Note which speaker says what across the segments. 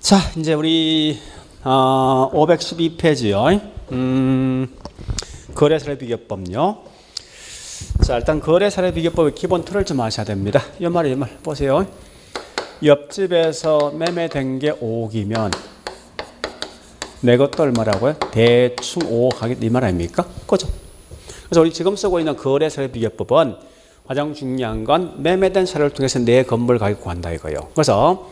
Speaker 1: 자, 이제 우리 512페이지요. 거래사례 비교법요. 자, 일단 거래사례 비교법의 기본 틀을 좀 아셔야 됩니다. 이 말 보세요. 옆집에서 매매된 게 5억이면 내 것도 얼마라고요? 대충 5억 하겠다 이 말 아닙니까? 그죠? 그래서 우리 지금 쓰고 있는 거래사례 비교법은 가장 중요한 건 매매된 사례를 통해서 내 건물 가격 구한다 이거예요. 그래서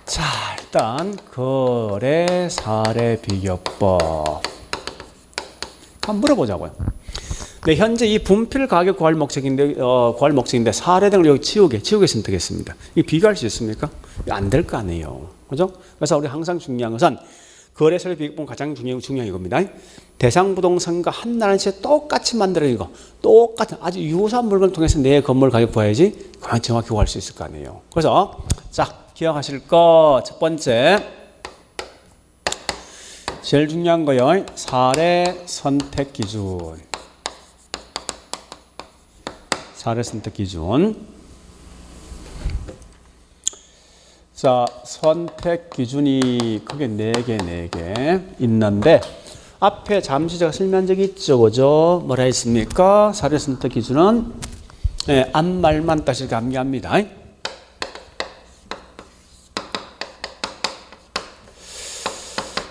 Speaker 1: 자, 일단 거래 사례 비교법 한번 물어보자고요. 네, 현재 이 분필 가격 구할 목적인데 사례 등을 여기 지우개 선택했습니다. 이 비교할 수 있습니까? 안 될 거 아니에요. 그죠? 그래서 우리 항상 중요한 것은 거래 사례 비교법 가장 중요한 이겁니다. 대상 부동산과 한 나라씩 똑같이 만들어진 거, 똑같은 아주 유사한 물건을 통해서 내 건물 가격 구해야지 그냥 정확히 구할 수 있을 거 아니에요. 그래서 자, 기억하실 거 첫 번째 제일 중요한 거요. 사례 선택 기준. 사례 선택 기준. 자, 선택 기준이 크게 4개 있는데 앞에 잠시 제가 설명한 적이 있죠. 그죠? 뭐라 했습니까? 사례 선택 기준은 앞말만 다시 암기합니다.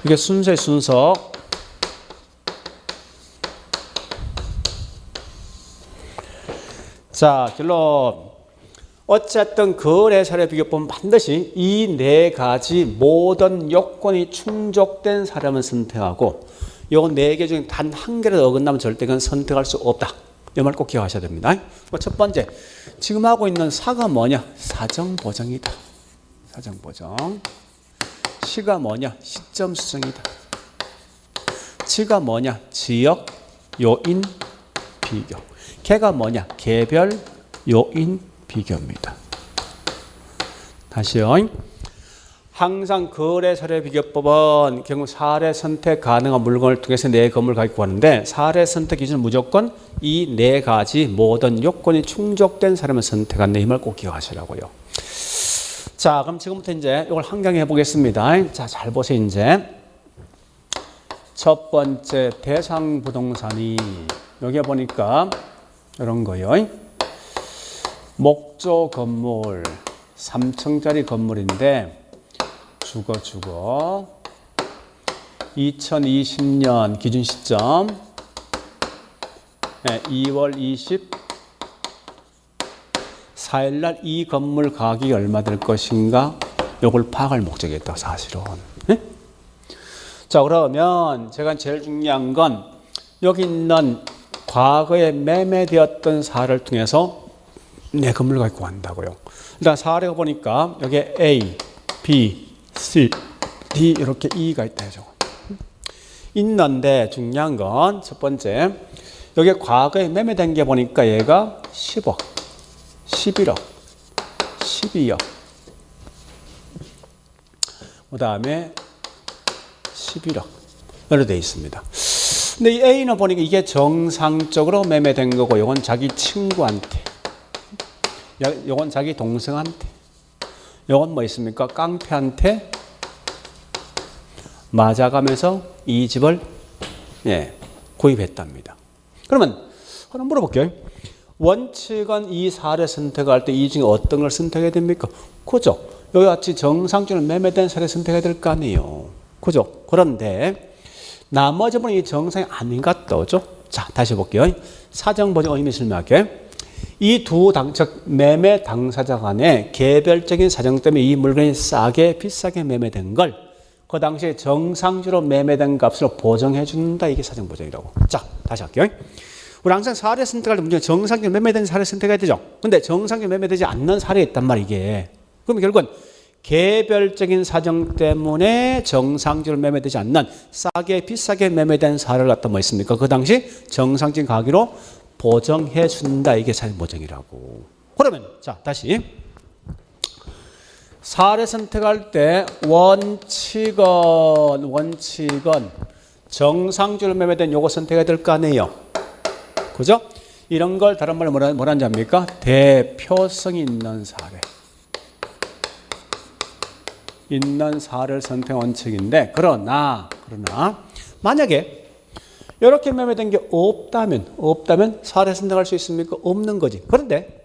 Speaker 1: 이게 순서. 자, 결론. 어쨌든 거래 사례 비교법은 반드시 이 4가지 모든 요건이 충족된 사람을 선택하고 요 4개 중에 단 한 개라도 어긋나면 절대 그건 선택할 수 없다. 이 말 꼭 기억하셔야 됩니다. 첫 번째, 지금 하고 있는 사가 뭐냐? 사정보정이다. 사정보정. 시가 뭐냐? 시점 수정이다. 지가 뭐냐? 지역 요인 비교. 개가 뭐냐? 개별 요인 비교입니다. 다시요. 항상 거래 사례 비교법은 결국 사례 선택 가능한 물건을 통해서 내 건물 가격 구하는데 사례 선택 기준은 무조건 이 4가지 모든 요건이 충족된 사람을 선택한다. 이 말 꼭 기억하시라고요. 자, 그럼 지금부터 이제 이걸 환경해 보겠습니다. 자, 잘 보세요. 이제 첫 번째 대상 부동산이 여기 보니까 이런 거요. 목조 건물 3층짜리 건물인데 주거 2020년 기준 시점 2월 24일 날 이 건물 가격이 얼마 될 것인가 요걸 파악할 목적이었다 사실은. 자, 그러면 제가 제일 중요한 건 여기 있는 과거에 매매되었던 사례를 통해서 내 건물 가격 구한다고요. 일단 사례가 보니까 여기 A, B, C, D 이렇게 E가 있다 해죠. 있는데 중요한 건 첫 번째 여기 과거에 매매된 게 보니까 얘가 10억, 11억, 12억 그 다음에 11억 이렇게 되어 있습니다. 근데 이 A는 보니까 이게 정상적으로 매매된 거고 이건 자기 친구한테 요건 자기 동생한테 요건 뭐 있습니까? 깡패한테 맞아가면서 이 집을 구입했답니다. 그러면 하나 물어볼게요. 원칙은 이 사례 선택할 때 이 중에 어떤 걸 선택해야 됩니까? 그죠? 여기 같이 정상적으로 매매된 사례 선택해야 될 거 아니에요. 그죠? 그런데 나머지 분은 이 정상이 아닌 것 같다. 그죠? 자, 다시 볼게요. 사정보정 의미 설명할게요. 이 두 즉 매매 당사자 간에 개별적인 사정 때문에 이 물건이 싸게 비싸게 매매된 걸 그 당시에 정상적으로 매매된 값으로 보정해 준다. 이게 사정 보정이라고. 자, 다시 할게요. 우리 항상 사례 선택할 때 문제는 정상적으로 매매된 사례 선택해야 되죠. 근데 정상적으로 매매되지 않는 사례가 있단 말이에요, 이게. 그럼 결국은 개별적인 사정 때문에 정상적으로 매매되지 않는 싸게 비싸게 매매된 사례를 갖다 뭐 있습니까? 그 당시 정상적인 가격으로 보정해 준다. 이게 사정 보정이라고. 그러면 자, 다시 사례 선택할 때 원칙은 정상적으로 매매된 요거 선택해야 될 거 아니에요. 그죠? 이런 걸 다른 말로 뭐라는지 압니까? 대표성 있는 사례. 있는 사례를 선택 원칙인데 그러나 만약에 이렇게 매매된 게 없다면 사례 선택할 수 있습니까? 없는 거지. 그런데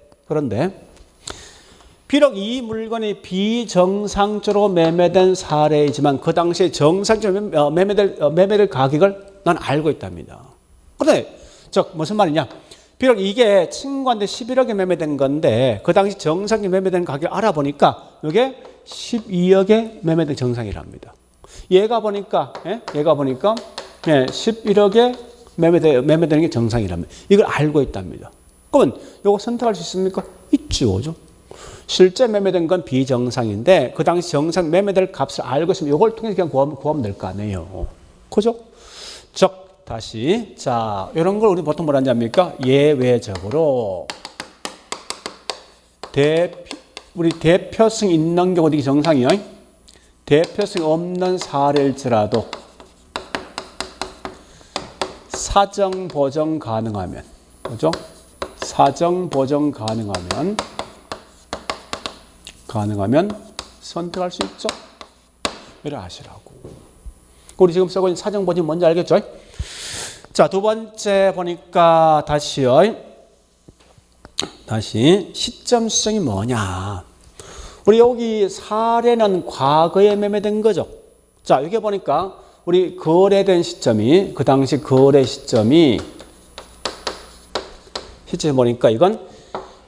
Speaker 1: 비록 이 물건이 비정상적으로 매매된 사례이지만 그 당시에 정상적으로 매매될 가격을 난 알고 있답니다. 그런데 즉 무슨 말이냐? 비록 이게 친구한테 11억에 매매된 건데 그 당시 정상적으로 매매된 가격을 알아보니까 이게 12억에 매매된 정상이랍니다. 얘가 보니까 11억에 매매되는 게 정상이랍니다. 이걸 알고 있답니다. 그러면 이거 선택할 수 있습니까? 있죠. 실제 매매된 건 비정상인데 그 당시 정상 매매될 값을 알고 있으면 이걸 통해서 그냥 구하면 될 거 아니에요. 그죠? 즉 다시 자 이런 걸 우리 보통 뭐라 하냐니까 예외적으로 우리 대표성 있는 경우 이게 정상이요. 대표성 없는 사례일지라도 사정 보정 가능하면 그죠? 사정 보정 가능하면 선택할 수 있죠. 이래 하시라고. 우리 지금 쓰고 있는 사정 보정 뭔지 알겠죠? 자, 두 번째 보니까 다시 시점 수정이 뭐냐. 우리 여기 사례는 과거에 매매된 거죠. 자, 여기 보니까 우리 거래된 시점이 그 당시 거래 시점이 보니까 이건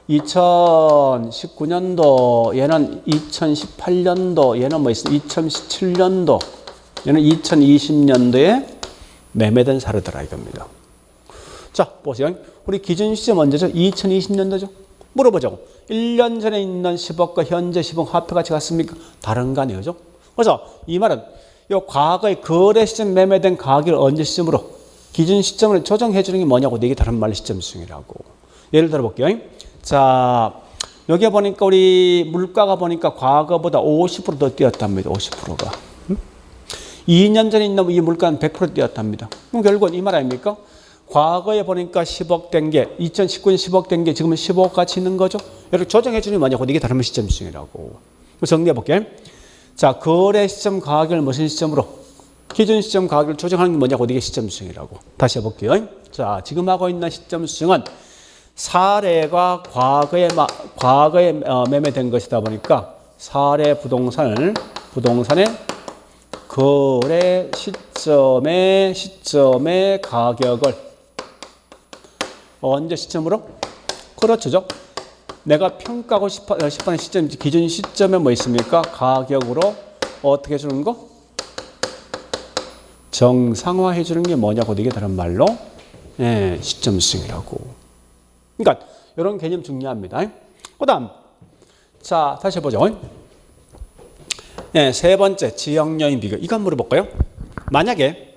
Speaker 1: 2019년도, 얘는 2018년도, 얘는 2017년도, 얘는 2020년도에 매매된 사례더라 이겁니다. 자, 보세요. 우리 기준 시점 언제죠? 2020년도죠. 물어보자고. 1년 전에 있는 10억과 현재 10억 화폐 가치 같습니까? 다른 거 아니에요. 그래서 이 말은 이 과거의 거래 시점 매매된 가격을 언제 시점으로 기준 시점을 조정해 주는 게 뭐냐고 이게 다른 말로 시점 수정이라고. 예를 들어 볼게요. 자, 여기 보니까 우리 물가가 보니까 과거보다 50% 더 뛰었답니다. 50%가. 2년 전에 있는 이 물가는 100% 뛰었답니다. 그럼 결국은 이 말 아닙니까? 과거에 보니까 10억 된 게 2019년 10억 된 게 지금은 15억 가치 있는 거죠. 이렇게 조정해 주는 게 뭐냐고 이게 다른 시점 수정이라고. 정리해 볼게요. 자, 거래 시점 가격을 무슨 시점으로? 기준 시점 가격을 조정하는 게 뭐냐고 이게 시점 수정이라고. 다시 해볼게요. 자, 지금 하고 있는 시점 수정은 사례가 과거에 매매된 것이다 보니까 사례 부동산의 거래 시점의 가격을 언제 시점으로? 그렇죠. 내가 평가하고 싶어하는 시점, 기준 시점에 뭐 있습니까? 가격으로 어떻게 해주는 거? 정상화해 주는 게 뭐냐고 이게 다른 말로 시점 수정이라고. 그러니까 이런 개념 중요합니다. 그다음 자 다시 해보죠. 세 번째 지역 요인 비교. 이거 한번 물어볼까요? 만약에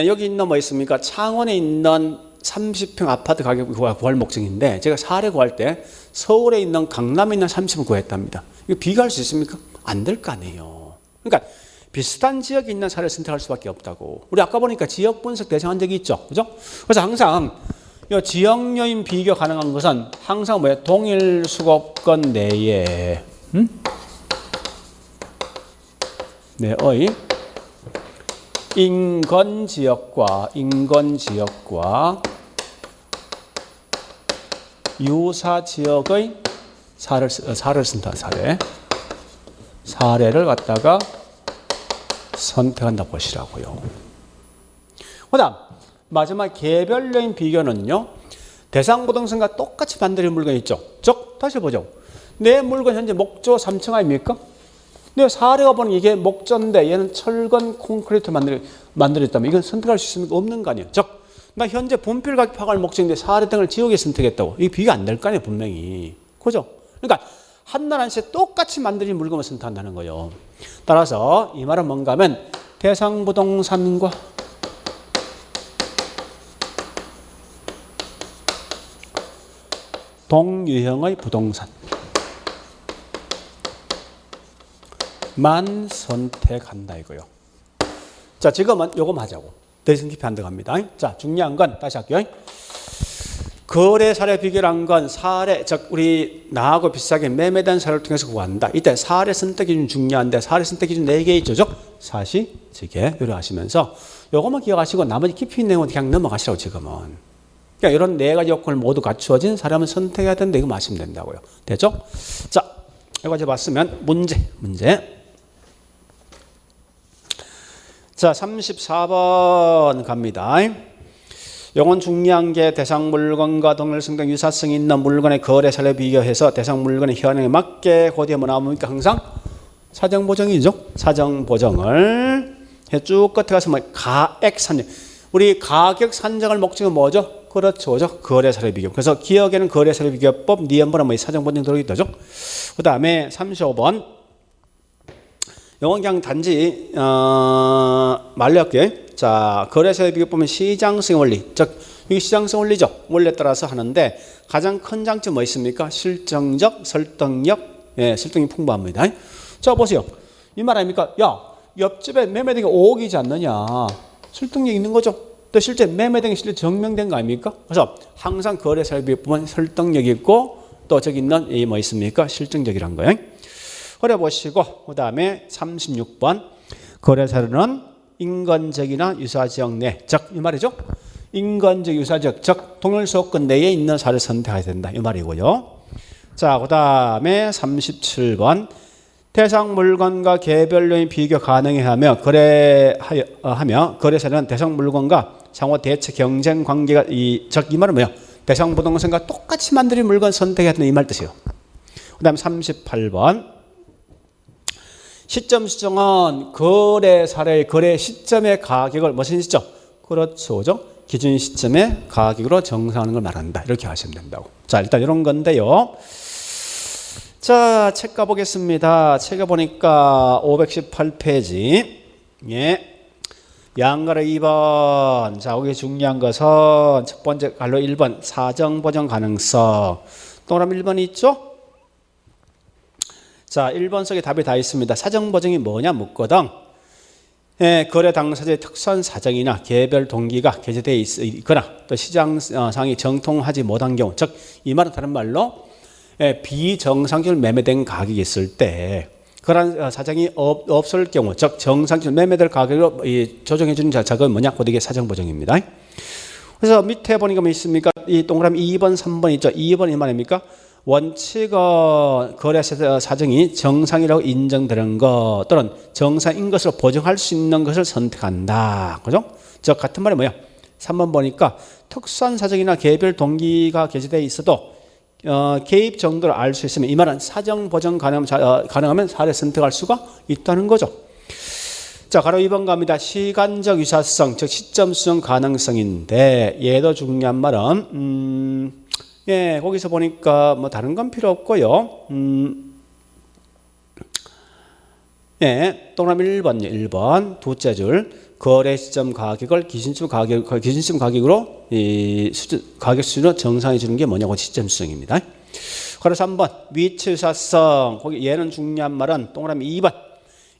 Speaker 1: 여기 있는 뭐 있습니까? 창원에 있는 30평 아파트 가격 구할 목적인데 제가 사례 구할 때 서울에 있는 강남에 있는 30을 구했답니다. 이거 비교할 수 있습니까? 안 될 거 아니에요. 그러니까 비슷한 지역에 있는 사례를 선택할 수밖에 없다고. 우리 아까 보니까 지역 분석 대상한 적이 있죠. 그죠? 그래서 항상 이 지역 요인 비교 가능한 것은 항상 뭐예요? 동일 수급권 내에 내의 인근 지역과 유사 지역의 사례를 선택한 사례를 갖다가 선택한다 보시라고요. 그다음 마지막 개별 요인 비교는요. 대상 부동산과 똑같이 만드는 물건이 있죠. 즉 다시 보죠. 내 물건 현재 목조 3층 아닙니까? 근데 사례가 보는 이게 목조인데 얘는 철근 콘크리트 만들었다면 이건 선택할 수 있습니까? 없는 거 아니에요. 즉 나 현재 분필 가격 파갈 목적인데 사례 등을 지역에 선택했다고. 이게 비교 안 될 거 아니에요. 분명히. 그죠? 그러니까 한날 한시에 똑같이 만드는 물건을 선택한다는 거예요. 따라서 이 말은 뭔가 하면 대상 부동산과 동유형의 부동산 만 선택한다 이거요. 자, 지금은 요거 하자고. 더 이상 깊이 안 들어갑니다. 자, 중요한 건 다시 할게요. 거래 사례 비교란 건 사례, 즉 우리 나하고 비슷하게 매매된 사례를 통해서 구한다. 이때 사례 선택 기준 중요한데 사례 선택 기준 4개 있죠. 사시, 지계, 요리 하시면서 요것만 기억하시고 나머지 깊이 있는 내용은 그냥 넘어가시라고 지금은. 그러니까 이런 4가지 요건을 모두 갖추어진 사람은 선택해야 된다. 이거 마시면 된다고요. 됐죠? 자, 여기까지 봤으면 문제. 자, 34번 갑니다. 요건 중요한 게 대상 물건과 동일성 등 유사성이 있는 물건의 거래 사례 비교해서 대상 물건의 현황에 맞게 고대에 뭐 나옵니까? 항상 사정 보정이죠. 사정 보정을 쭉 끝에 가서 뭐 가액 산정. 우리 가격 산정을 목적은 뭐죠? 그렇죠. 거래 사례 비교. 그래서 기억에는 거래 사례 비교법, 니은보는 뭐 사정 보정 들어있다죠. 그 다음에 35번. 요건 그냥 단지 말할게요. 자, 거래사의 비교 보면 시장성 원리, 즉 이게 시장성 원리죠. 원리에 따라서 하는데 가장 큰 장점 뭐 있습니까? 실정적, 설득력, 설득이 풍부합니다. 자, 보세요. 이 말 아닙니까? 야, 옆집에 매매된 게 5억이지 않느냐? 설득력 있는 거죠. 또 실제 매매된 게 실제 증명된 거 아닙니까? 그래서 항상 거래사의 비교 보면 설득력 있고 또 저기 있는 이 뭐 있습니까? 실증적이란 거예요. 그래 보시고 그 다음에 36번 거래사료는 인건적이나 유사지역 내, 즉 이 말이죠. 인건적, 유사지역, 즉 동일소유권 내에 있는 사례를 선택해야 된다 이 말이고요. 자, 그 다음에 37번 대상 물건과 개별 요인 비교 가능하며 거래하며 거래사료는 대상 물건과 상호 대체 경쟁 관계가 즉 이 말은 뭐야? 대상 부동산과 똑같이 만들어진 물건 선택해야 된다 이 말 뜻이에요. 그 다음에 38번 시점 수정은 거래 사례의 거래 시점의 가격을 무슨 시점? 그렇죠. 기준 시점의 가격으로 정상하는 걸 말한다. 이렇게 하시면 된다고. 자, 일단 이런 건데요. 자, 책 가보겠습니다. 책에 보니까 518페이지. 양가로 2번. 자, 여기 중요한 것은 첫 번째 갈로 1번. 사정 보정 가능성. 동그라미 1번이 있죠? 자, 1번 속에 답이 다 있습니다. 사정 보정이 뭐냐 묻거든. 거래 당사자의 특수한 사정이나 개별 동기가 게재되어 있거나 또 시장상이 정통하지 못한 경우, 즉 이 말은 다른 말로 비정상적으로 매매된 가격이 있을 때 그런 사정이 없을 경우, 즉 정상적으로 매매될 가격으로 조정해 주는 자작은 뭐냐? 곧 이게 사정 보정입니다. 그래서 밑에 보니까 뭐 있습니까? 이 동그라미 2번, 3번 있죠. 2번 이 말입니까? 원칙은 거래 사정이 정상이라고 인정되는 것 또는 정상인 것으로 보정할 수 있는 것을 선택한다. 그죠? 저 같은 말이 뭐야? 3번 보니까 특수한 사정이나 개별 동기가 게재되어 있어도 개입 정도를 알 수 있으면 이 말은 사정 보정 가능하면 사례 선택할 수가 있다는 거죠. 자, 가로 2번 갑니다. 시간적 유사성, 즉 시점 수정 가능성인데 얘도 중요한 말은 거기서 보니까 뭐 다른 건 필요 없고요. 동그라미 1번 두째 줄 거래 시점 가격을 기준점 가격으로 가격 수준으로 정상해 주는 게 뭐냐고 시점 수정입니다. 가로 3번 위치 유사성, 거기 얘는 중요한 말은 동그라미 2번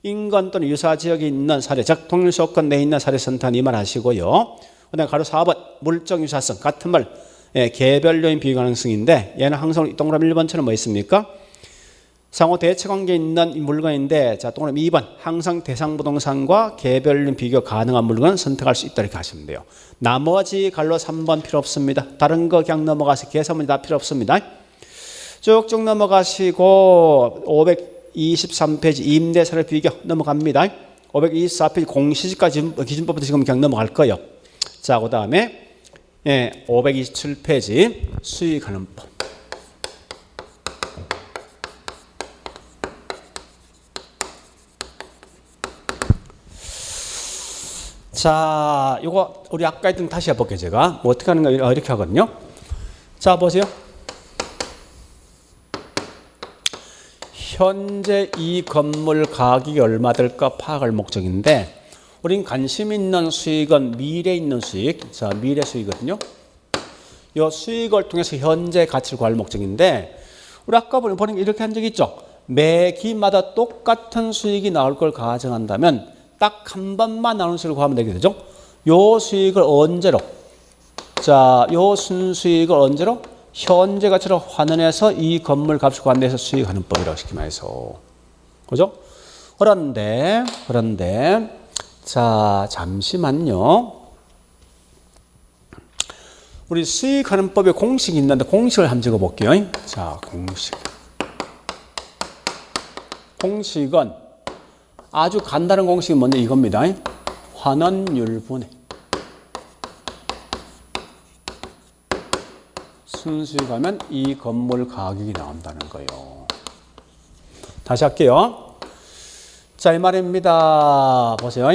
Speaker 1: 인건 또는 유사 지역에 있는 사례, 즉 동일소유권 내에 있는 사례 선택 이 말 하시고요. 그다음 가로 4번 물적 유사성 같은 말. 개별 요인 비교 가능성인데 얘는 항상 동그라미 1번처럼 뭐 있습니까? 상호 대체 관계에 있는 물건인데 자, 동그라미 2번 항상 대상 부동산과 개별 요인 비교 가능한 물건을 선택할 수 있다 이렇게 하시면 돼요. 나머지 갈로 3번 필요 없습니다. 다른 거 그냥 넘어가서 계산 문제 다 필요 없습니다. 쭉쭉 넘어가시고 523페이지 임대사례 비교 넘어갑니다. 524페이지 공시지가지 기준법부터 지금 그냥 넘어갈 거예요. 자, 그 다음에 527페이지 수익하는 법. 자, 이거 우리 아까 했던 다시 해볼게요. 제가 뭐 어떻게 하는가 이렇게 하거든요. 자, 보세요. 현재 이 건물 가격이 얼마 될까 파악할 목적인데 우린 관심 있는 수익은 미래에 있는 수익, 자 미래 수익이거든요. 이 수익을 통해서 현재 가치를 구할 목적인데 우리 아까 보니까 이렇게 한 적이 있죠. 매기마다 똑같은 수익이 나올 걸 가정한다면 딱 한 번만 나오는 수익을 구하면 되게 되죠. 이 수익을 언제로? 자, 요 순수익을 언제로? 현재 가치로 환원해서 이 건물 값을 관내해서 수익하는 법이라고 쉽게 말해서. 그죠? 그런데, 자, 잠시만요. 우리 수익하는 법에 공식이 있는데 공식을 한번 적어 볼게요. 자, 공식은 아주 간단한 공식이 뭔데 이겁니다. 환원율분의 순수익하면 이 건물 가격이 나온다는 거예요. 다시 할게요. 자, 이 말입니다. 보세요.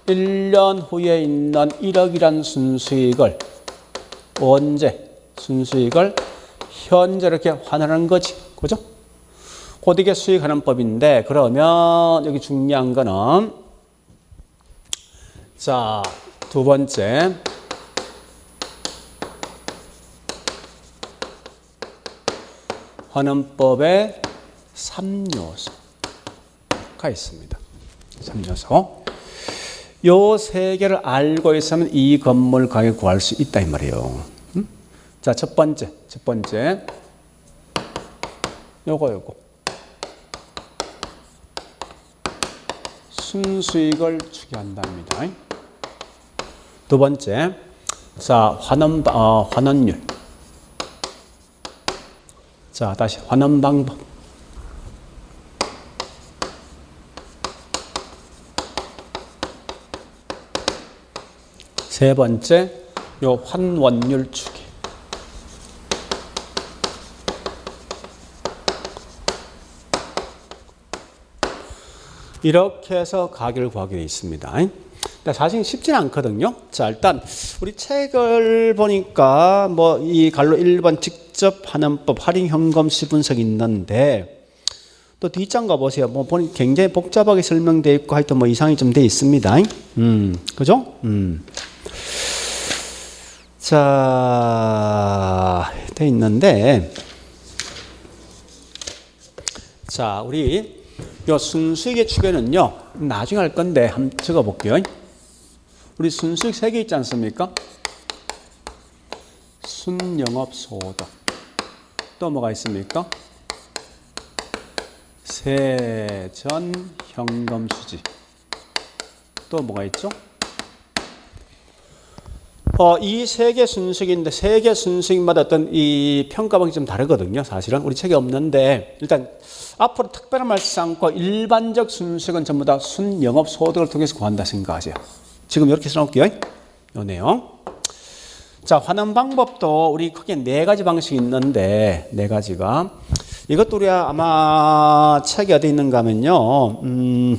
Speaker 1: 1년 후에 있는 1억이란 순수익을 언제? 순수익을 현재 이렇게 환원하는 거지. 그죠? 곧 이게 수익하는 법인데, 그러면 여기 중요한 거는, 자, 두 번째. 환원법의 3요소가 있습니다. 3요소. 요 세 개를 알고 있으면 이 건물 가격 구할 수 있다 이 말이에요. 자, 첫 번째. 요거. 순수익을 추계한답니다. 두 번째. 자, 환원율. 자, 다시 환원 방법. 세 번째, 요 환원율 추계. 이렇게 해서 가격을 구하게 되어 있습니다. 근데 사실 쉽지는 않거든요. 자, 일단 우리 책을 보니까 뭐 이 갈로 1번 직접 환원법 할인 현금시 분석이 있는데 또 뒷장 가보세요. 뭐 보니 굉장히 복잡하게 설명되어 있고 하여튼 뭐 이상이 좀 되어 있습니다. 그죠? 자, 되어 있는데 자, 우리 요 순수익의 추계는요, 나중에 할 건데 한번 적어 볼게요. 우리 순수익 3개 있지 않습니까? 순영업소득. 또 뭐가 있습니까? 세전 현금수지. 또 뭐가 있죠? 이 세 개 순수익인데 세 개 순수익마다 어떤 이 평가 방식이 좀 다르거든요. 사실은 우리 책에 없는데 일단 앞으로 특별한 말 쓰지 않고 일반적 순수익은 전부 다 순영업소득을 통해서 구한다 생각하세요. 지금 이렇게 써놓을게요. 요 내용. 자, 환원 방법도 우리 크게 4가지 방식이 있는데 4가지가 이것도 우리 아마 책이 어디 있는가 하면요.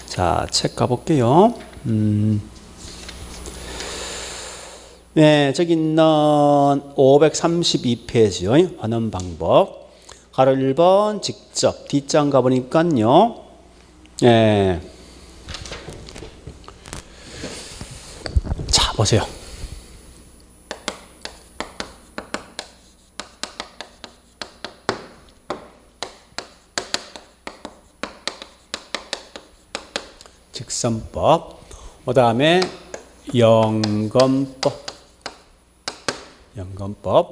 Speaker 1: 자, 책 가볼게요. 네, 저기 있는 532페이지요. 환원 방법. 가로 1번 직접 뒷장 가보니까요. 네. 자, 보세요. 직선법. 그 다음에 연금법.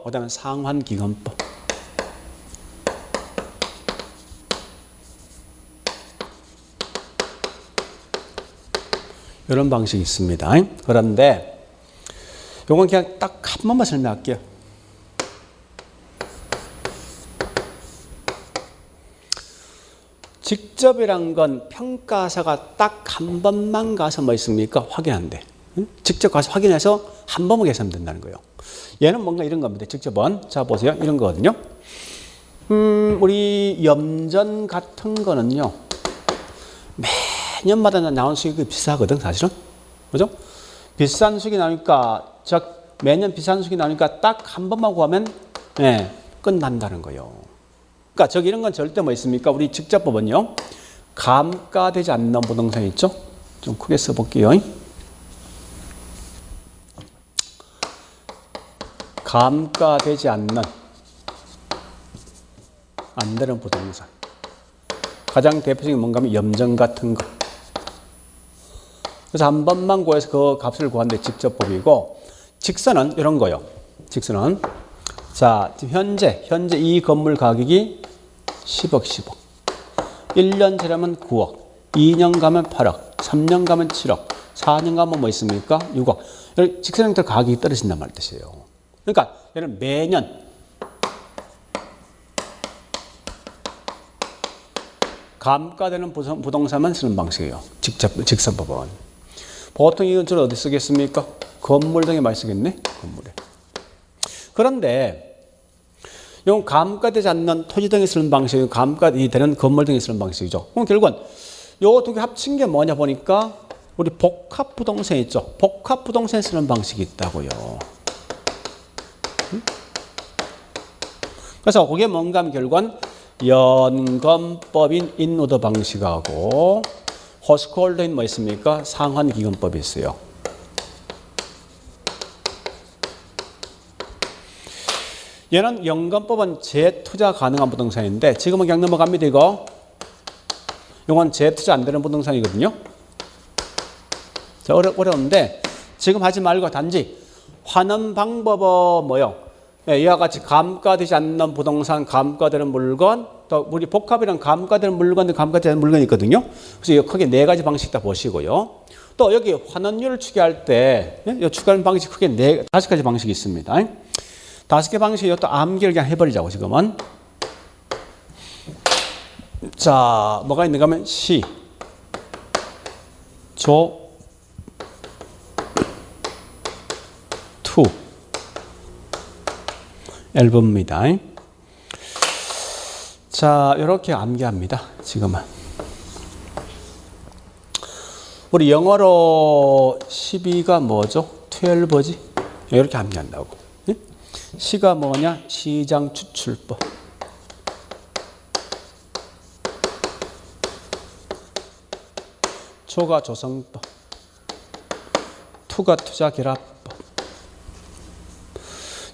Speaker 1: 그 다음에 상환기금법. 이런 방식이 있습니다. 그런데 이건 그냥 딱 한 번만 설명할게요. 직접이란 건 평가사가 딱 한 번만 가서 뭐 있습니까? 확인한대. 직접 가서 확인해서 한 번만 계산하면 된다는 거예요. 얘는 뭔가 이런 겁니다. 직접은. 자, 보세요. 이런 거거든요. 우리 염전 같은 거는요. 매년마다 나오는 수익이 비싸거든, 사실은. 그죠? 비싼 수익이 나오니까, 매년 비싼 수익이 나오니까 딱 한 번만 구하면, 끝난다는 거예요. 그러니까 저기 이런 건 절대 뭐 있습니까? 우리 직접법은요. 감가되지 않는 부동산 있죠? 좀 크게 써볼게요. 감가되지 않는 안 되는 부동산. 가장 대표적인 뭔가 하면 염전 같은 거. 그래서 한 번만 구해서 그 값을 구하는데 직접법이고, 직선은 이런 거요. 직선은 자, 지금 현재 이 건물 가격이 10억, 10억. 1년 지나면 9억, 2년 가면 8억, 3년 가면 7억, 4년 가면 뭐 있습니까? 6억. 직선형태 가격이 떨어진단 말 뜻이에요. 그러니까 얘는 매년 감가되는 부동산만 쓰는 방식이에요. 직선법은. 보통 이건 주로 어디 쓰겠습니까? 건물 등에 많이 쓰겠네. 건물에. 그런데 이건 감가되지 않는 토지 등에 쓰는 방식이고 감가이 되는 건물 등에 쓰는 방식이죠. 그럼 결국은 요 두 개 합친 게 뭐냐 보니까 우리 복합 부동산 있죠. 복합 부동산에 쓰는 방식이 있다고요. 그래서 그게 뭔가 하면 결국은 연건법인 인오더 방식하고 호스콜더인 뭐 있습니까? 상환기금법이 있어요. 얘는 연건법은 재투자 가능한 부동산인데 지금은 그냥 넘어갑니다. 이건 재투자 안 되는 부동산이거든요. 자, 어려운데 지금 하지 말고 단지 환원 방법은 뭐요? 네, 이와 같이 감가되지 않는 부동산, 감가되는 물건, 또 우리 복합이랑 감가되는 물건들, 감가되는 물건이 있거든요. 그래서 이거 크게 네 가지 방식 다 보시고요. 또 여기 환원율을 추계할 때, 네? 추계하는 방식 크게 다섯 가지 방식이 있습니다. 다섯 개 방식이 또 암기를 그냥 해버리자고 지금은. 자, 뭐가 있는가 하면 시, 조, 투, 앨범입니다. 자, 이렇게 암기합니다. 지금은. 우리 영어로 12가 뭐죠? 12지? 이렇게 암기한다고. 시가 뭐냐? 시장 추출법. 조가 조성법. 투가 투자결합법.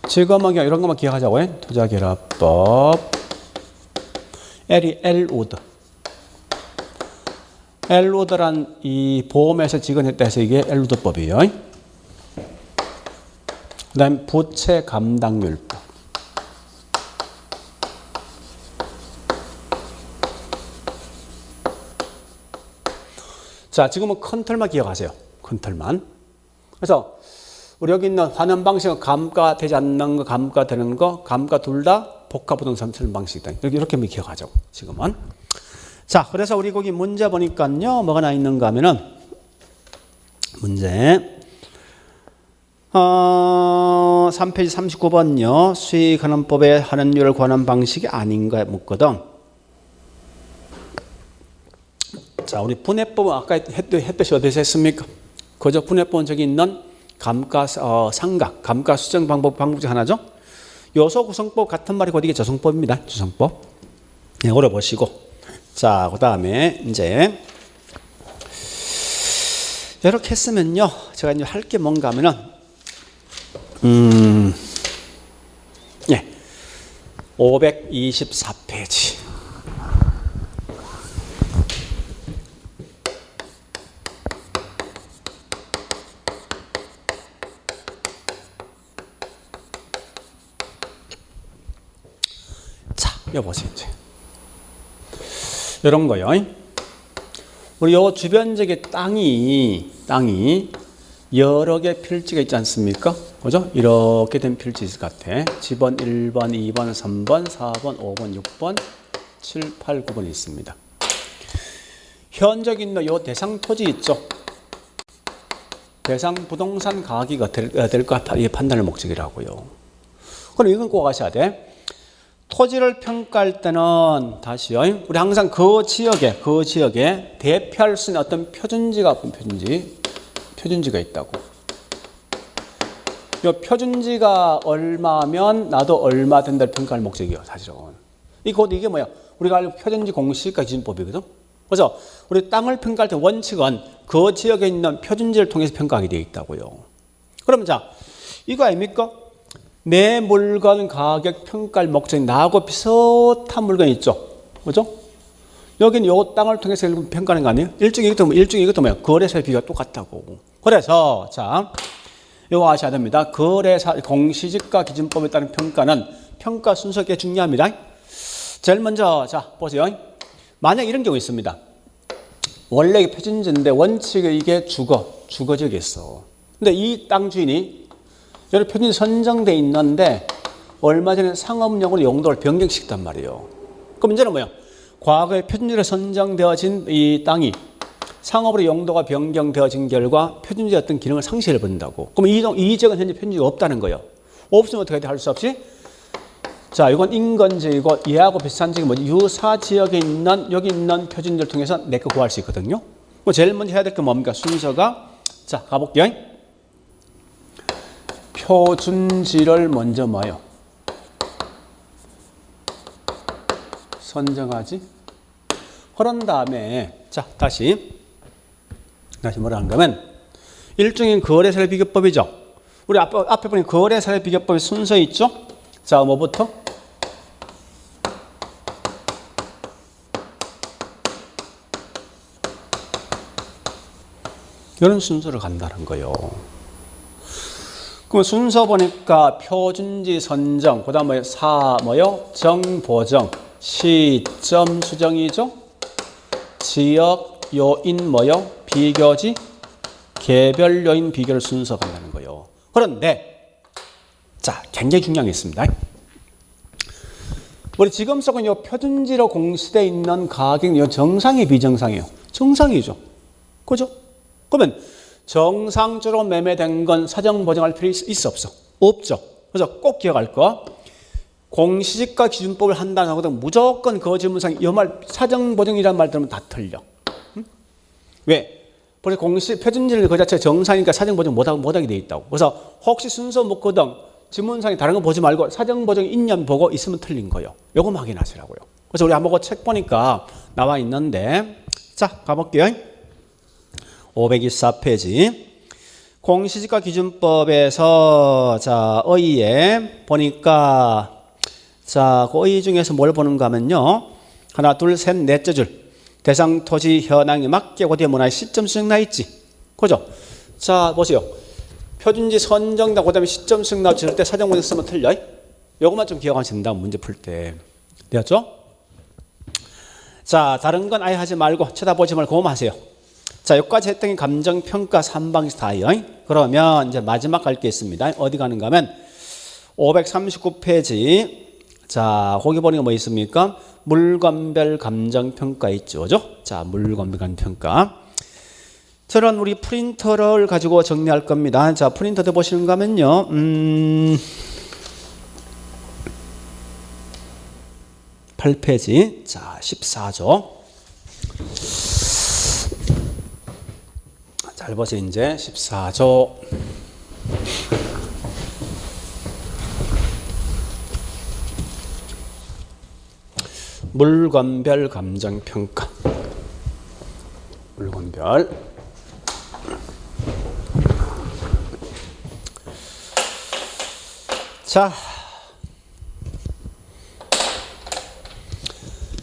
Speaker 1: 지금은 그냥 이런 것만 기억하자고요. 투자결합법. L이 엘우드. 엘우드란 이 보험에서 지급했다 해서 이게 엘우드법이에요. 그 다음에 부채 감당률법. 자, 지금은 큰 틀만 기억하세요. 큰 틀만. 그래서 우리 여기 있는 환원 방식은 감가되지 않는 거, 감가되는 거, 감가 둘 다 복합부동산 쓰는 방식이다. 이렇게 기억하죠. 지금은. 자, 그래서 우리 거기 문제 보니까요. 뭐가 나 있는가 하면은 문제 3페이지 39번요. 수익환원법의 환원율을 구하는 방식이 아닌가 묻거든. 자, 우리 분해법은 아까 했듯이 어디서 했습니까? 그저 분해법은 저기 있는 감가 상각, 감가 수정 방법 중 하나죠. 요소 구성법 같은 말이 곧 이게 조성법입니다. 조성법. 네, 오래 보시고. 자, 그다음에 이제 이렇게 했으면요. 제가 이제 할 게 뭔가 하면은 예. 524페이지. 자, 여보세요. 이제. 이런 거요. 우리 요 주변 지역의 땅이 여러 개 필지가 있지 않습니까? 그죠? 이렇게 된 필지 있을 것 같아. 지번 1번, 2번, 3번, 4번, 5번, 6번, 7, 8, 9번이 있습니다. 현적 있는 요 대상 토지 있죠? 대상 부동산 가격이 어떻게 될까 판단을 목적이라고요. 그럼 이건 꼭 아셔야 돼. 토지를 평가할 때는 다시요. 우리 항상 그 지역에 대표할 수 있는 어떤 표준지가 있다고. 이 표준지가 얼마면 나도 얼마 된다를 평가할 목적이에요, 사실은. 이게 뭐야? 우리가 알고 표준지 공시가 기준법이거든. 그래서 우리 땅을 평가할 때 원칙은 그 지역에 있는 표준지를 통해서 평가하게 되어 있다고요. 그럼 자, 이거 아닙니까? 내 물건 가격 평가할 목적이 나하고 비슷한 물건이 있죠. 그죠? 여긴 요 땅을 통해서 평가하는 거 아니에요? 일종의 이것도 뭐예요? 거래사의 비교가 똑같다고. 그래서 자, 이거 아셔야 됩니다. 거래사 공시지가 기준법에 따른 평가는 평가 순서가 꽤 중요합니다. 제일 먼저 자 보세요. 만약 이런 경우 있습니다. 원래 이게 표준지인데 원칙에 이게 주거지역이었어. 근데 이 땅 주인이 여기 표준지 선정돼 있는데 얼마 전에 상업용으로 용도를 변경시켰단 말이에요. 그럼 문제는 뭐예요? 과거에 표준지로 선정되어진 이 땅이 상업으로 용도가 변경되어진 결과 표준지의 어떤 기능을 상실해버린다고. 그럼 이 지역은 현재 표준지가 없다는 거예요. 없으면 어떻게 할 수 없이? 자, 이건 인건지이고 얘하고 비슷한 지역이 뭐지? 유사 지역에 있는 여기 있는 표준지를 통해서 내 거 구할 수 있거든요. 제일 먼저 해야 될 게 뭡니까? 순서가 자 가볼게요. 표준지를 먼저 뭐예요? 선정하지. 그런 다음에 자 다시 뭐라 하는가면 일종의 거래사례 비교법이죠. 우리 앞에 보니 거래사례 비교법의 순서 있죠. 자 뭐부터? 이런 순서를 간다는 거예요. 그럼 순서 보니까 표준지 선정, 그 다음 정보정, 시점 수정이죠. 지역 요인 비교지, 개별 요인 비교를 순서 간다는 거예요. 그런데 자 굉장히 중요한 게 있습니다. 우리 지금 쓰고 있는 표준지로 공시되어 있는 가격이 정상이 비정상이에요? 정상이죠. 그죠? 그러면 정상적으로 매매된 건 사정 보정할 필요 있어 없어? 없죠. 그래서 꼭 기억할 거. 공시지가 기준법을 한다는 하거든 무조건 그 지문상 이 말 사정 보정이라는 말 들으면 다 틀려. 응? 왜? 벌써 표준지를 그 자체 정상이니까 사정 보정 못하게 돼 있다고. 그래서 혹시 순서 묻거든 지문상에 다른 거 보지 말고 사정 보정 있냐면 보고 있으면 틀린 거예요. 요거 확인하시라고요. 그래서 우리 한번 책 보니까 나와 있는데 자 가볼게요. 524페이지 공시지가 기준법에서 자 어의에 보니까 자 그 어의 중에서 뭘 보는가 하면요 하나 둘 셋 넷째 줄 대상 토지 현황에 맞게 고대 문화의 시점 수정 나 있지 그죠? 자 보세요 표준지 선정다 그 다음에 시점 수정 나 절대 사정 보정 쓰면 틀려. 요것만 좀 기억하시면 된다 문제 풀 때 되었죠? 자 다른 건 아예 하지 말고 쳐다보지 말고 그거만 하세요. 자, 여기까지 했더니 감정평가 3방에서 다요. 그러면 이제 마지막 갈 게 있습니다. 어디 가는가 하면 539페이지. 자, 거기 보니까 뭐 있습니까? 물건별 감정평가 있죠. 그죠? 자, 물건별 감정평가. 저는 우리 프린터를 가지고 정리할 겁니다. 자, 프린터도 보시는가 하면요. 8페이지. 자, 14조. 잘 보세요. 이제 14조. 물건별 감정평가. 물건별. 자.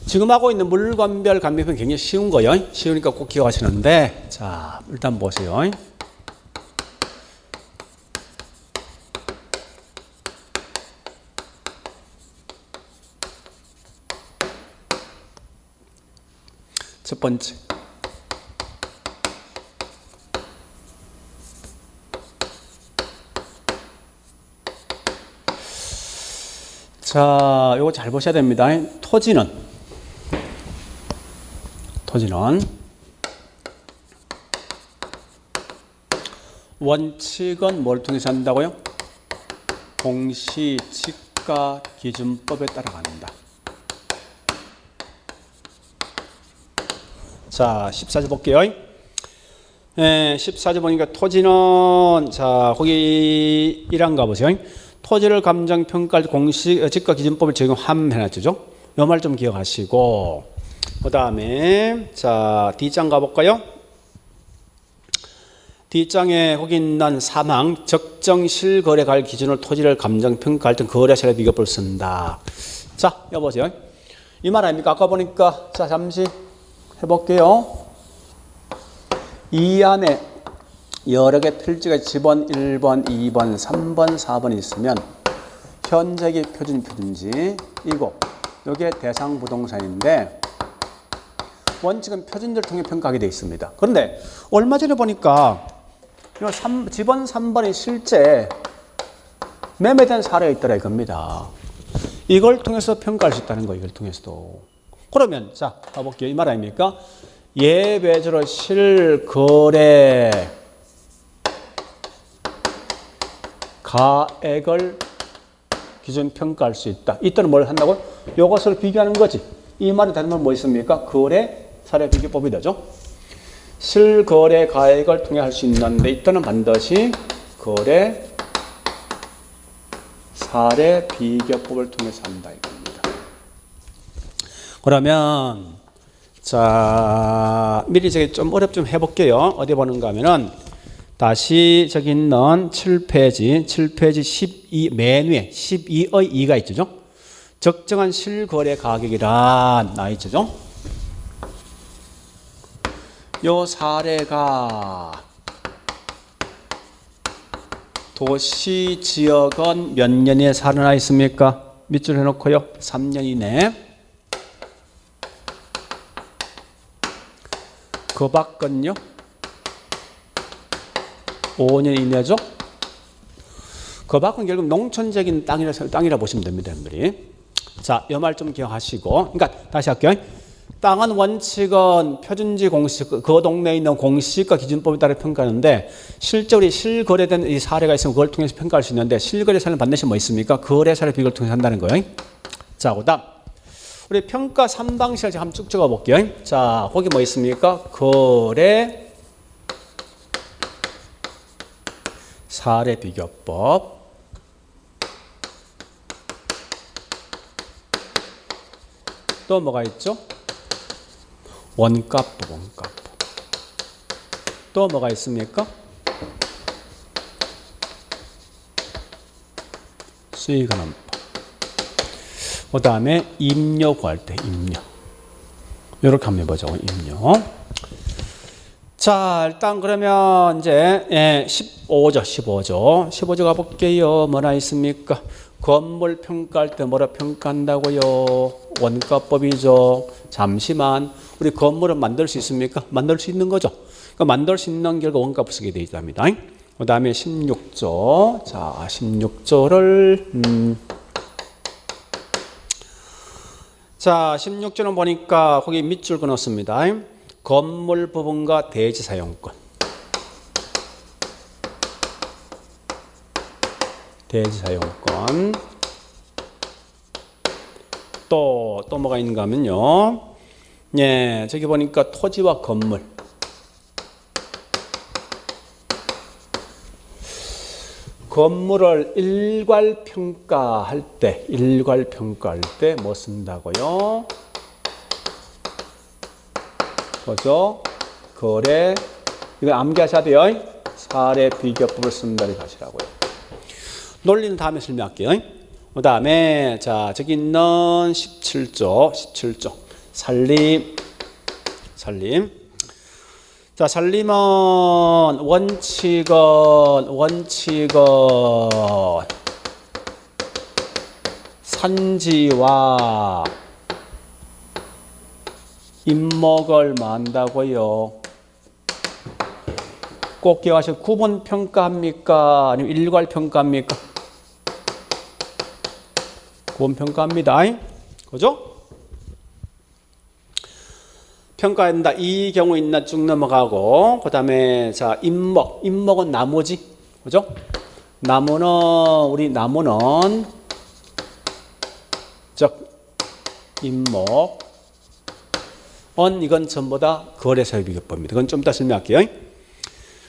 Speaker 1: 지금 하고 있는 물건별 감정평가 굉장히 쉬운 거예요. 쉬우니까 꼭 기억하시는데 자 일단 보세요. 첫 번째 자 요거 잘 보셔야 됩니다. 토지는 원칙은 뭘 통해서 한다고요? 공시지가 기준법에 따라간다. 자, 14조 볼게요. 14조 보니까 토지는 자 거기 1항 가보세요. 토지를 감정평가할 공시지가 기준법을 적용함 해놨죠. 이 말 좀 기억하시고 그 다음에 자 D장 가볼까요? D장에 거기 있는 3항 적정 실거래가액 기준으로 토지를 감정평가할 때 거래사례 비교법을 쓴다. 자 여보세요. 이 말 아닙니까? 아까 보니까 자 잠시 해볼게요. 이 안에 여러 개 필지가 지번 1번, 2번, 3번, 4번이 있으면 현재기 표준지이고 이게 대상 부동산인데 원칙은 표준지를 통해 평가하게 되어 있습니다. 그런데 얼마 전에 보니까 지번 3번이 실제 매매된 사례가 있더라 이겁니다. 이걸 통해서 평가할 수 있다는 거예요. 이걸 통해서도. 그러면 자 가볼게요. 이 말 아닙니까? 예외적으로 실거래 가액을 기준 평가할 수 있다. 이때는 뭘 한다고? 이것을 비교하는 거지. 이 말이 다른 말 뭐 있습니까? 거래 사례 비교법이 되죠. 실거래 가액을 통해 할 수 있는데 이때는 반드시 거래 사례 비교법을 통해서 한다 이겁니다. 그러면 자 미리 저기 좀 어렵 좀 해볼게요. 어디 보는가 하면은 다시 저기 있는 7페이지 12 맨 위에 12의 2가 있죠. 적정한 실거래 가격이란 나 있죠. 요 사례가 도시 지역은 몇 년에 살아나 있습니까? 밑줄 해놓고요. 3년 이내. 그 밖은요? 5년 이내죠. 그 밖은 결국 농촌적인 땅이라 보시면 됩니다. 여러분들이. 자, 이 말 좀 기억하시고. 그러니까 다시 할게요. 땅은 원칙은 표준지 공식, 그 동네에 있는 공시가 기준법에 따라 평가하는데 실제로 실거래된 이 사례가 있으면 그걸 통해서 평가할 수 있는데 실거래 사례는 반드시 뭐 있습니까? 거래 사례 비교를 통해서 한다는 거예요. 자, 그다음 우리 평가 3방식을 한번 쭉 적어 볼게요. 자, 거기 뭐 있습니까? 거래 사례 비교법. 또 뭐가 있죠? 원가법, 원가법. 또 뭐가 있습니까? 수익환원법. 그 다음에 임료 구할 때 임료. 이렇게 한번 해보죠. 임료. 자, 일단 그러면 이제 15조. 15조 가볼게요. 뭐나 있습니까? 건물 평가할 때 뭐라 평가한다고요? 원가법이죠. 잠시만. 우리 건물은 만들 수 있습니까? 만들 수 있는 거죠. 그러니까 만들 수 있는 결과 원가법 쓰게 되어 있답니다. 그 다음에 16조. 자, 16조를 자, 16조는 보니까 거기 밑줄 그었습니다. 건물 부분과 대지 사용권. 대지 사용권. 또 뭐가 있는가 하면요. 예, 저기 보니까 토지와 건물. 건물을 일괄 평가할 때 뭐 쓴다고요? 그죠? 거래. 이거 암기하셔야 돼요. 사례 비교법을 쓴다는 것이라고요. 논리는 다음에 설명할게요. 그 다음에 자 저기 있는 17조 살림. 자 살림은 원칙은 산지와 임목을 만다고요. 꼭 기억하시고 구분 평가합니까? 아니면 일괄 평가합니까? 구분 평가합니다. 그죠? 평가한다. 이 경우 있나 쭉 넘어가고 그 다음에 자 임목은 나무지. 그죠? 우리 나무는 즉 임목 이건 전부 다 거래사유 비교법입니다. 그건 좀 이따 설명할게요.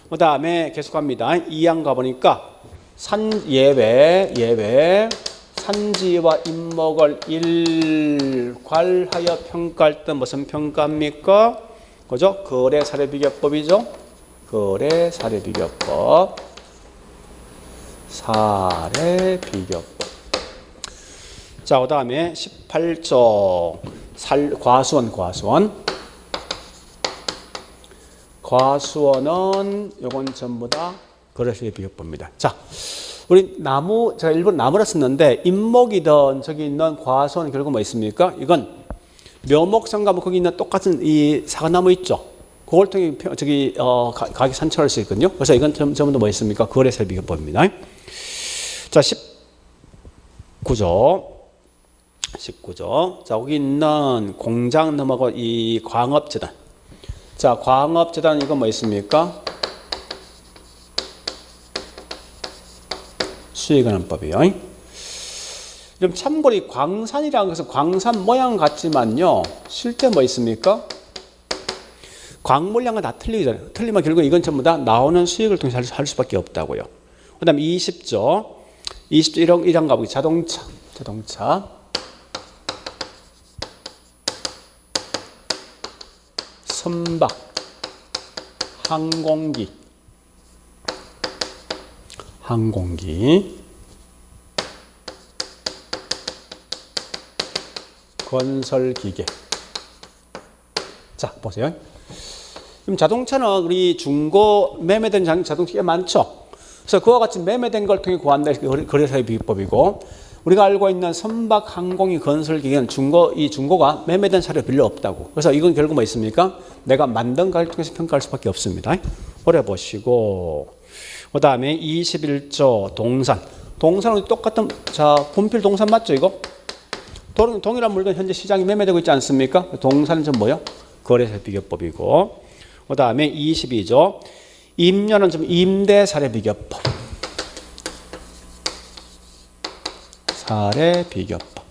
Speaker 1: 그 다음에 계속합니다. 2항 가보니까 예외 산지와 임목을 일괄하여 평가할 때 무슨 평가입니까? 그죠? 거래사례 비교법이죠. 거래사례 비교법. 사례 비교법. 자, 그 다음에 18조 과수원은 요건 전부 다 거래소의 비교법입니다. 자, 우리 제가 일본 나무라 썼는데 인목이든 저기 있는 과수원 결국 뭐 있습니까? 이건 묘목상가 뭐 거기 있는 똑같은 이 사과나무 있죠? 그걸 통해 가격 산출할 수 있거든요. 그래서 이건 전부 다 뭐 있습니까? 거래소 비교법입니다. 자, 19조. 자, 거기 있는 공장 넘어가고 이 광업재단. 자, 광업재단 이건 뭐 있습니까? 수익은행법이요. 좀 참고로 이 광산이라는 것은 광산 모양 같지만요. 실제 뭐 있습니까? 광물량은 다 틀리잖아요. 틀리면 결국 이건 전부 다 나오는 수익을 통해서 할 수밖에 없다고요. 그 다음에 20조 1장 가보기 자동차. 선박, 항공기, 건설기계. 자, 보세요. 그럼 자동차는 우리 중고 매매된 자동차가 많죠. 그래서 그와 같이 매매된 걸 통해 구한다. 거래사의 비법이고, 우리가 알고 있는 선박, 항공기, 건설기계는 중고가 매매된 사례가 별로 없다고. 그래서 이건 결국 뭐 있습니까? 내가 만든 가격을 통해서 평가할 수밖에 없습니다. 오래 보시고, 그 다음에 21조 동산은 똑같은, 자, 분필 동산 맞죠, 이거? 동일한 물건 현재 시장에 매매되고 있지 않습니까? 동산은 좀 뭐요? 거래사 비교법이고, 그 다음에 22조 임료는 좀 임대 사례 비교법. 사례 비교법.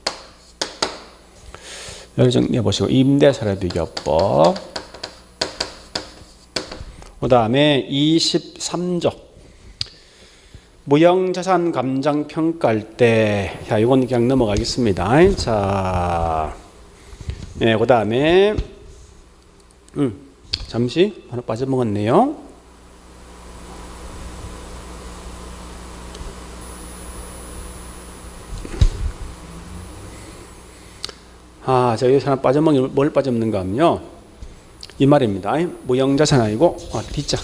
Speaker 1: 여기 정리해 보시고 임대 사례 비교법. 그 다음에 23조 무형자산 감정 평가할 때, 자, 이건 그냥 넘어가겠습니다. 자, 네, 그 다음에 잠시 하나 빠져먹었네요. 자, 여기서 하나 빠져먹는, 뭘 빠져먹는가 하면요. 이 말입니다. 무형자산 아니고, 뒷장.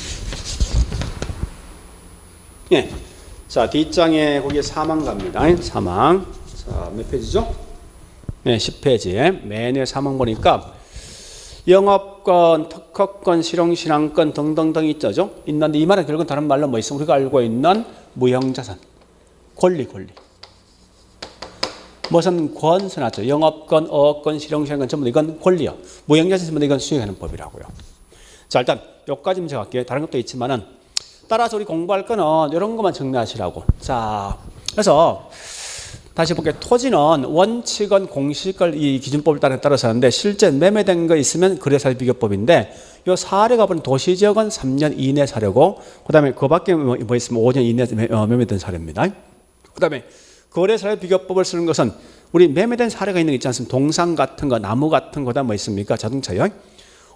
Speaker 1: 예. 자, 뒷장에 거기에 사망 갑니다. 사망. 자, 몇 페이지죠? 네, 10페이지에. 맨에 사망 보니까, 영업권, 특허권, 실용신앙권 등등등 있는데 이 말은 결국은 다른 말로 뭐 있어? 우리가 알고 있는 무형자산. 권리. 무슨 권서 나죠? 영업권, 어권, 실용신앙권 전부 이건 권리요. 무형자산 전부 이건 수익하는 법이라고요. 자, 일단 여기까지만 제가 할게요. 다른 것도 있지만은 따라서 우리 공부할 거는 이런 것만 정리하시라고. 자, 그래서 다시 볼게요. 토지는 원칙은 공시권 이 기준법을 따라서 하는데 실제 매매된 거 있으면 거래사 비교법인데 요 사례가 보면 도시지역은 3년 이내 사례고 그다음에 그 밖에 뭐 있으면 5년 이내 매매된 사례입니다. 그다음에 거래사 비교법을 쓰는 것은 우리 매매된 사례가 있는 거 있지 않습니까? 동상 같은 거, 나무 같은 거다 뭐 있습니까? 자동차요.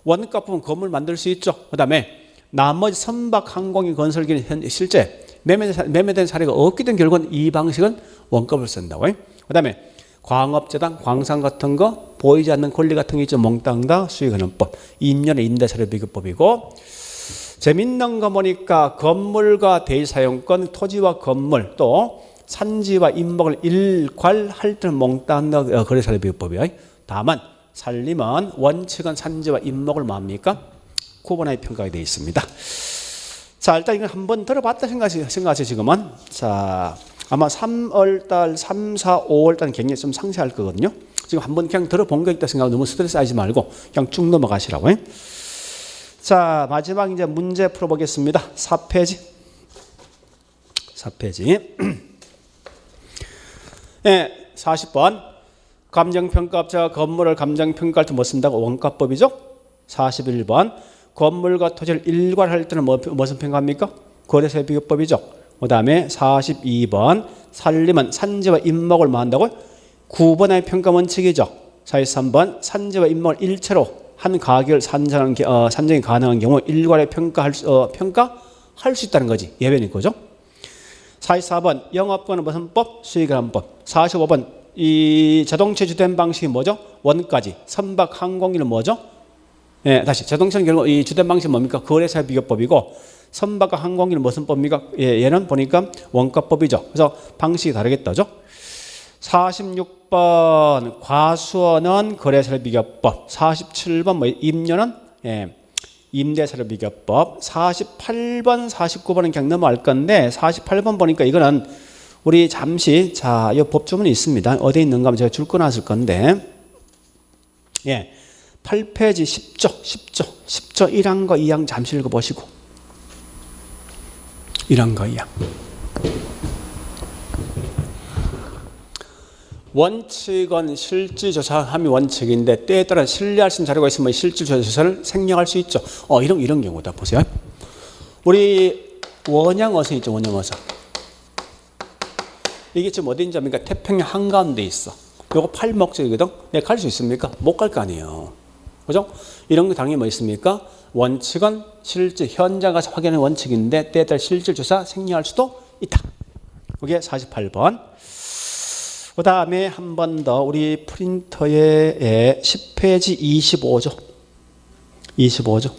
Speaker 1: 원가 보면 건물 만들 수 있죠. 그다음에 나머지 선박, 항공기, 건설기는 실제 매매된 사례가 없기 때문에 결국은 이 방식은 원가를 쓴다고. 그 다음에 광업재단, 광산 같은 거, 보이지 않는 권리 같은 게 있죠. 몽땅 다 수익하는 법. 임년의 임대사례 비교법이고, 재밌는 거 보니까 건물과 대사용권, 토지와 건물, 또 산지와 임목을 일괄할 때는 몽땅 다 거래사례 비교법이야. 다만 살림은 원칙은 산지와 임목을 뭡니까? 구분하여 평가가 되어 있습니다. 자, 일단 이거 한번 들어봤다 생각하세요, 지금은. 자, 아마 3월달, 3, 4, 5월달 굉장히 좀 상세할 거거든요. 지금 한번 그냥 들어본 거 있다 생각하고 너무 스트레스 하지 말고 그냥 쭉 넘어가시라고. 자, 마지막 이제 문제 풀어보겠습니다. 4페이지. 네, 40번. 감정평가업자가 건물을 감정평가할 때 뭐 쓴다고? 원가법이죠. 41번. 건물과 토지를 일괄할 때는 무슨 평가합니까? 거래사 비교법이죠. 그 다음에 42번 살림은 산지와 임목을 뭐 한다고? 구분의 평가 원칙이죠. 43번 산지와 임목을 일체로 한 가격을 산정이 가능한 경우 일괄에 평가할 수 있다는 거지. 예외는 거죠. 44번 영업권은 무슨 법? 수익이라는 법. 45번 이 자동차 주된 방식이 뭐죠? 원가지. 선박 항공기는 뭐죠? 예, 다시 자동차는 결국 이 주된 방식이 뭡니까? 거래사 비교법이고 선박과 항공기는 무슨 법입니까? 예, 얘는 보니까 원가법이죠. 그래서 방식이 다르겠다죠. 46번 과수원은 거래사료 비교법, 47번 뭐 임료는 임대사료 비교법, 48번, 49번은 그냥 넘어갈 건데 48번 보니까 이거는 우리 잠시 자, 이 법조문이 있습니다. 어디에 있는가 하면 제가 줄 거놨을 건데 8페이지 10조 1항과 2항 잠시 읽어보시고 1항과 2항 원칙은 실질조사함이 원칙인데 때에 따라 신뢰할 수 있는 자료가 있으면 실질조사를 생략할 수 있죠. 이런 경우다. 보세요. 우리 원양어선 있죠. 원양어선. 이게 지금 어딘지 압니까? 태평양 한가운데 있어. 요거 팔목적이거든. 내가 갈 수 있습니까? 못 갈 거 아니에요. 그죠? 이런 거 당연히 뭐 있습니까? 원칙은 실질 현장 가서 확인하는 원칙인데 때에 따라 실질조사 생략할 수도 있다. 그게 48번. 그 다음에 한 번 더 우리 프린터에 10페이지 25조. 25조.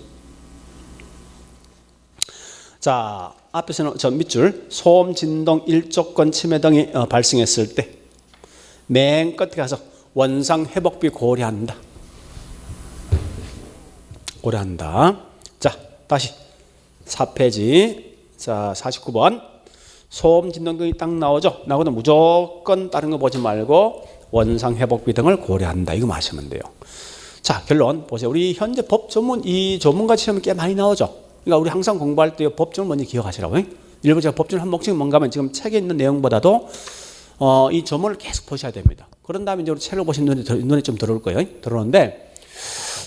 Speaker 1: 자, 앞에서는 저 밑줄 소음, 진동, 일조권 침해 등이 발생했을 때 맨 끝에 가서 원상 회복비 고려한다. 고려한다. 자, 다시 4페이지. 자, 49번. 소음, 진동 등이 딱 나오죠. 나오면 무조건 다른 거 보지 말고 원상 회복비 등을 고려한다. 이거 마시면 돼요. 자, 결론 보세요. 우리 현재 법 전문 이 전문가 시험이 꽤 많이 나오죠. 그러니까 우리 항상 공부할 때 법전을 먼저 기억하시라고요. 일부 제가 법전 한 목적이 뭔가 하면 지금 책에 있는 내용보다도 이 전문을 계속 보셔야 됩니다. 그런 다음에 이제 우리 책을 보시면 눈에 좀 들어올 거예요. 들어오는데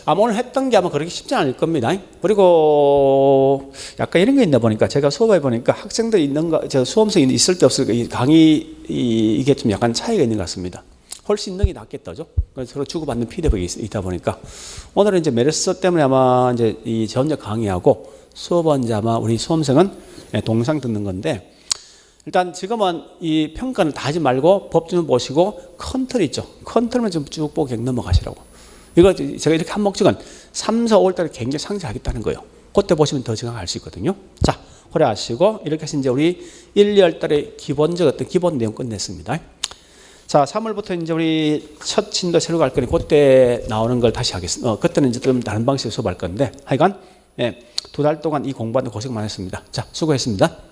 Speaker 1: 아마 오늘 했던 게 아마 그렇게 쉽지 않을 겁니다. 그리고 약간 이런 게 있나 보니까 제가 수업해 보니까 학생들 있는 거, 저 수험생이 있을 때 없을 때 강의 이게 좀 약간 차이가 있는 것 같습니다. 훨씬 있는 게 낫겠다죠. 그래서 서로 주고받는 피드백이 있다 보니까 오늘은 이제 메르스 때문에 아마 이제 이 전자 강의하고 수업은 이제 아마 우리 수험생은 동상 듣는 건데 일단 지금은 이 평가는 다 하지 말고 법 좀 보시고 컨트롤 있죠. 컨트롤만 좀 쭉 보고 그냥 넘어가시라고. 이거 제가 이렇게 한 목적은 3, 4, 5월 달에 굉장히 상세하겠다는 거예요. 그때 보시면 더 정확할 수 있거든요. 자, 고려하시고 이렇게 해서 이제 우리 1, 2월 달에 기본적 어떤 기본 내용 끝냈습니다. 자, 3월부터 이제 우리 첫 진도 새로 갈 거니 그때 나오는 걸 다시 하겠습니다. 그때는 이제 좀 다른 방식으로 수업할 건데 하여간 2달 동안 이 공부하는데 고생 많았습니다. 자, 수고했습니다.